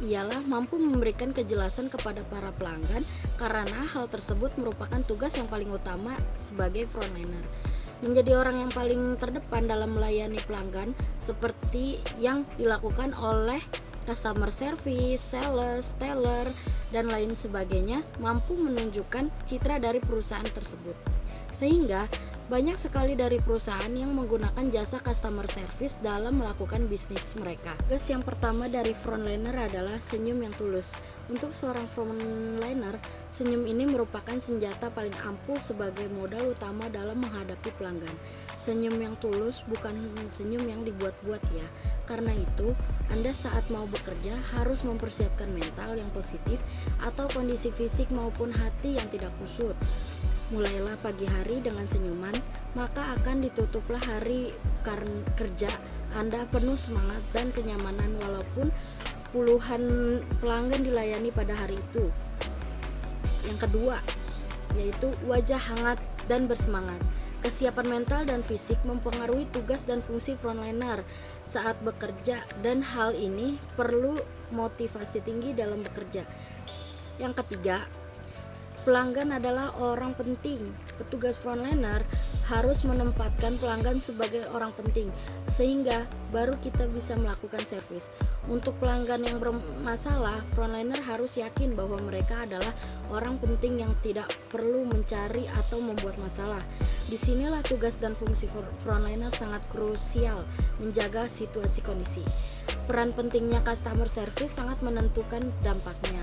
ialah mampu memberikan kejelasan kepada para pelanggan karena hal tersebut merupakan tugas yang paling utama sebagai frontliner. Menjadi orang yang paling terdepan dalam melayani pelanggan seperti yang dilakukan oleh customer service, sales, teller, dan lain sebagainya mampu menunjukkan citra dari perusahaan tersebut. Sehingga banyak sekali dari perusahaan yang menggunakan jasa customer service dalam melakukan bisnis mereka. Tugas yang pertama dari frontliner adalah senyum yang tulus. Untuk seorang frontliner, senyum ini merupakan senjata paling ampuh sebagai modal utama dalam menghadapi pelanggan. Senyum yang tulus bukan senyum yang dibuat-buat ya. Karena itu, Anda saat mau bekerja harus mempersiapkan mental yang positif atau kondisi fisik maupun hati yang tidak kusut. Mulailah pagi hari dengan senyuman, maka akan ditutuplah hari kerja Anda penuh semangat dan kenyamanan walaupun puluhan pelanggan dilayani pada hari itu. Yang kedua, yaitu wajah hangat dan bersemangat. Kesiapan mental dan fisik mempengaruhi tugas dan fungsi frontliner saat bekerja dan hal ini perlu motivasi tinggi dalam bekerja. Yang ketiga, pelanggan adalah orang penting. Petugas frontliner harus menempatkan pelanggan sebagai orang penting sehingga baru kita bisa melakukan servis. Untuk pelanggan yang bermasalah, frontliner harus yakin bahwa mereka adalah orang penting yang tidak perlu mencari atau membuat masalah. Disinilah tugas dan fungsi frontliner sangat krusial menjaga situasi kondisi. Peran pentingnya customer service sangat menentukan dampaknya.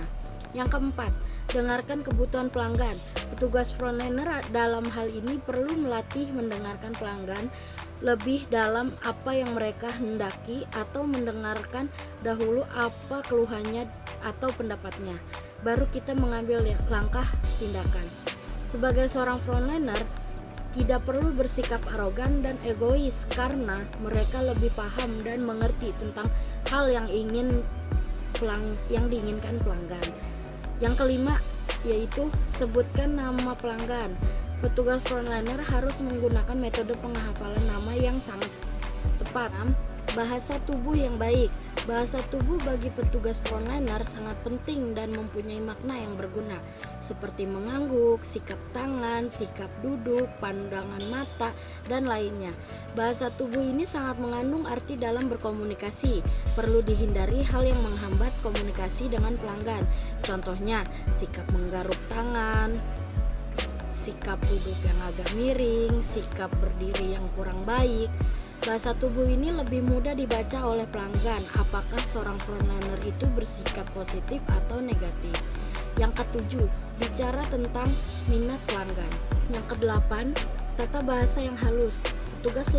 Yang keempat, dengarkan kebutuhan pelanggan. Petugas frontliner dalam hal ini perlu melatih mendengarkan pelanggan lebih dalam apa yang mereka hendaki atau mendengarkan dahulu apa keluhannya atau pendapatnya. Baru kita mengambil langkah tindakan. Sebagai seorang frontliner, tidak perlu bersikap arogan dan egois karena mereka lebih paham dan mengerti tentang hal yang diinginkan pelanggan. Yang kelima, yaitu sebutkan nama pelanggan. Petugas frontliner harus menggunakan metode penghafalan nama yang sangat tepat. Bahasa tubuh yang baik. Bahasa tubuh bagi petugas frontliner sangat penting dan mempunyai makna yang berguna, seperti mengangguk, sikap tangan, sikap duduk, pandangan mata, dan lainnya. Bahasa tubuh ini sangat mengandung arti dalam berkomunikasi. Perlu dihindari hal yang menghambat komunikasi dengan pelanggan. Contohnya, sikap menggaruk tangan, sikap duduk yang agak miring, sikap berdiri yang kurang baik. Bahasa tubuh ini lebih mudah dibaca oleh pelanggan apakah seorang frontliner itu bersikap positif atau negatif. Yang ketujuh, bicara tentang minat pelanggan. Yang kedelapan, tata bahasa yang halus. Petugas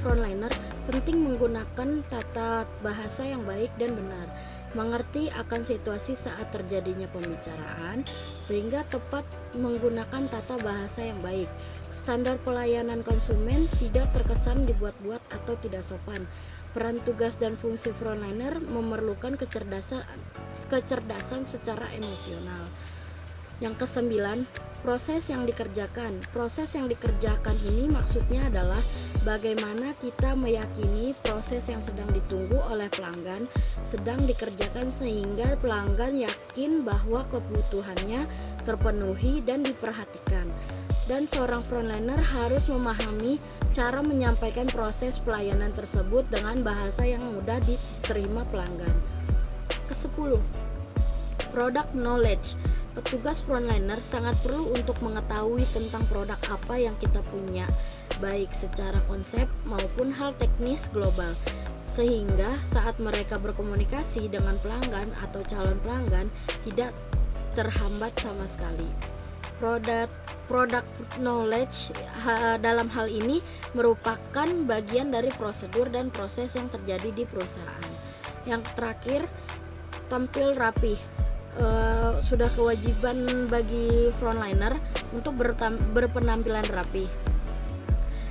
frontliner penting menggunakan tata bahasa yang baik dan benar, mengerti akan situasi saat terjadinya pembicaraan sehingga tepat menggunakan tata bahasa yang baik. Standar pelayanan konsumen tidak terkesan dibuat-buat atau tidak sopan. Peran tugas dan fungsi frontliner memerlukan kecerdasan secara emosional. Yang kesembilan, proses yang dikerjakan. Proses yang dikerjakan ini maksudnya adalah bagaimana kita meyakini proses yang sedang ditunggu oleh pelanggan sedang dikerjakan sehingga pelanggan yakin bahwa kebutuhannya terpenuhi dan diperhatikan. Dan seorang frontliner harus memahami cara menyampaikan proses pelayanan tersebut dengan bahasa yang mudah diterima pelanggan. Kesepuluh, product knowledge. Petugas frontliner sangat perlu untuk mengetahui tentang produk apa yang kita punya, baik secara konsep maupun hal teknis global, sehingga saat mereka berkomunikasi dengan pelanggan atau calon pelanggan tidak terhambat sama sekali. Product knowledge dalam hal ini merupakan bagian dari prosedur dan proses yang terjadi di perusahaan. Yang terakhir, tampil rapih. Sudah kewajiban bagi frontliner untuk berpenampilan rapi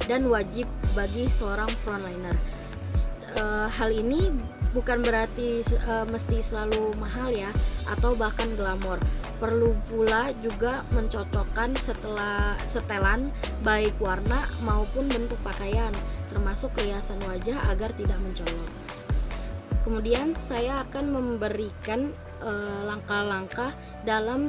dan wajib bagi seorang frontliner. Hal ini bukan berarti mesti selalu mahal ya atau bahkan glamor. Perlu pula juga mencocokkan setelan baik warna maupun bentuk pakaian, termasuk riasan wajah agar tidak mencolok. Kemudian saya akan memberikan langkah-langkah dalam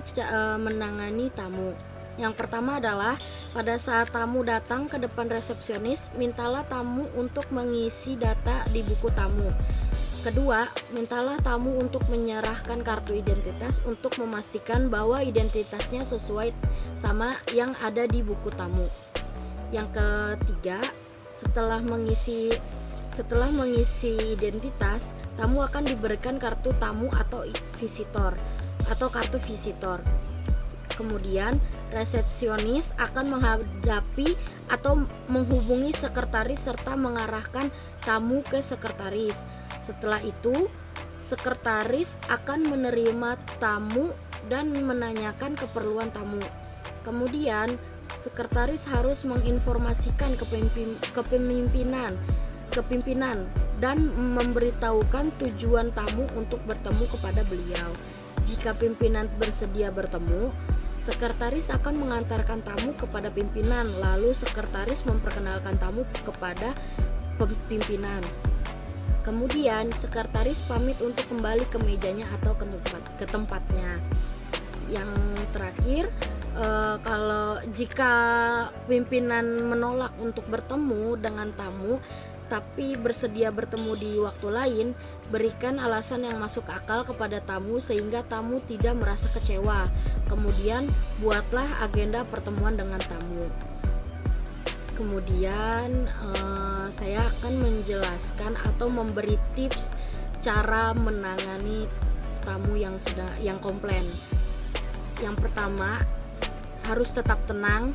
menangani tamu. Yang pertama adalah pada saat tamu datang ke depan resepsionis, mintalah tamu untuk mengisi data di buku tamu. Kedua, mintalah tamu untuk menyerahkan kartu identitas untuk memastikan bahwa identitasnya sesuai sama yang ada di buku tamu. Yang ketiga, setelah mengisi identitas, tamu akan diberikan kartu tamu atau kartu visitor. Kemudian, resepsionis akan menghadapi atau menghubungi sekretaris serta mengarahkan tamu ke sekretaris. Setelah itu, sekretaris akan menerima tamu dan menanyakan keperluan tamu. Kemudian, sekretaris harus menginformasikan ke pimpinan dan memberitahukan tujuan tamu untuk bertemu kepada beliau. Jika pimpinan bersedia bertemu, sekretaris akan mengantarkan tamu kepada pimpinan, lalu sekretaris memperkenalkan tamu kepada pimpinan. Kemudian sekretaris pamit untuk kembali ke mejanya atau ke tempatnya. Yang terakhir, jika pimpinan menolak untuk bertemu dengan tamu tapi bersedia bertemu di waktu lain, berikan alasan yang masuk akal kepada tamu sehingga tamu tidak merasa kecewa. Kemudian buatlah agenda pertemuan dengan tamu. Kemudian saya akan menjelaskan atau memberi tips cara menangani tamu yang komplain. Yang pertama, harus tetap tenang,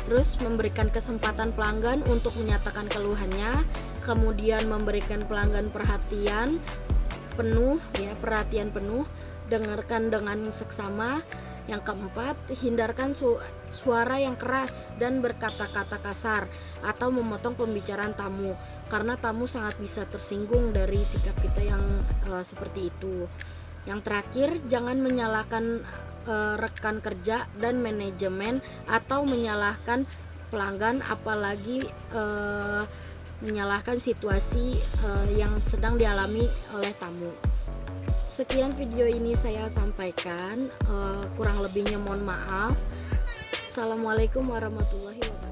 terus memberikan kesempatan pelanggan untuk menyatakan keluhannya, kemudian memberikan pelanggan perhatian penuh, dengarkan dengan seksama. Yang keempat, hindarkan suara yang keras dan berkata-kata kasar atau memotong pembicaraan tamu, karena tamu sangat bisa tersinggung dari sikap kita yang seperti itu. Yang terakhir, jangan menyalahkan rekan kerja dan manajemen atau menyalahkan pelanggan, apalagi menyalahkan situasi yang sedang dialami oleh tamu. Sekian video ini saya sampaikan, kurang lebihnya mohon maaf. Assalamualaikum warahmatullahi wabarakatuh.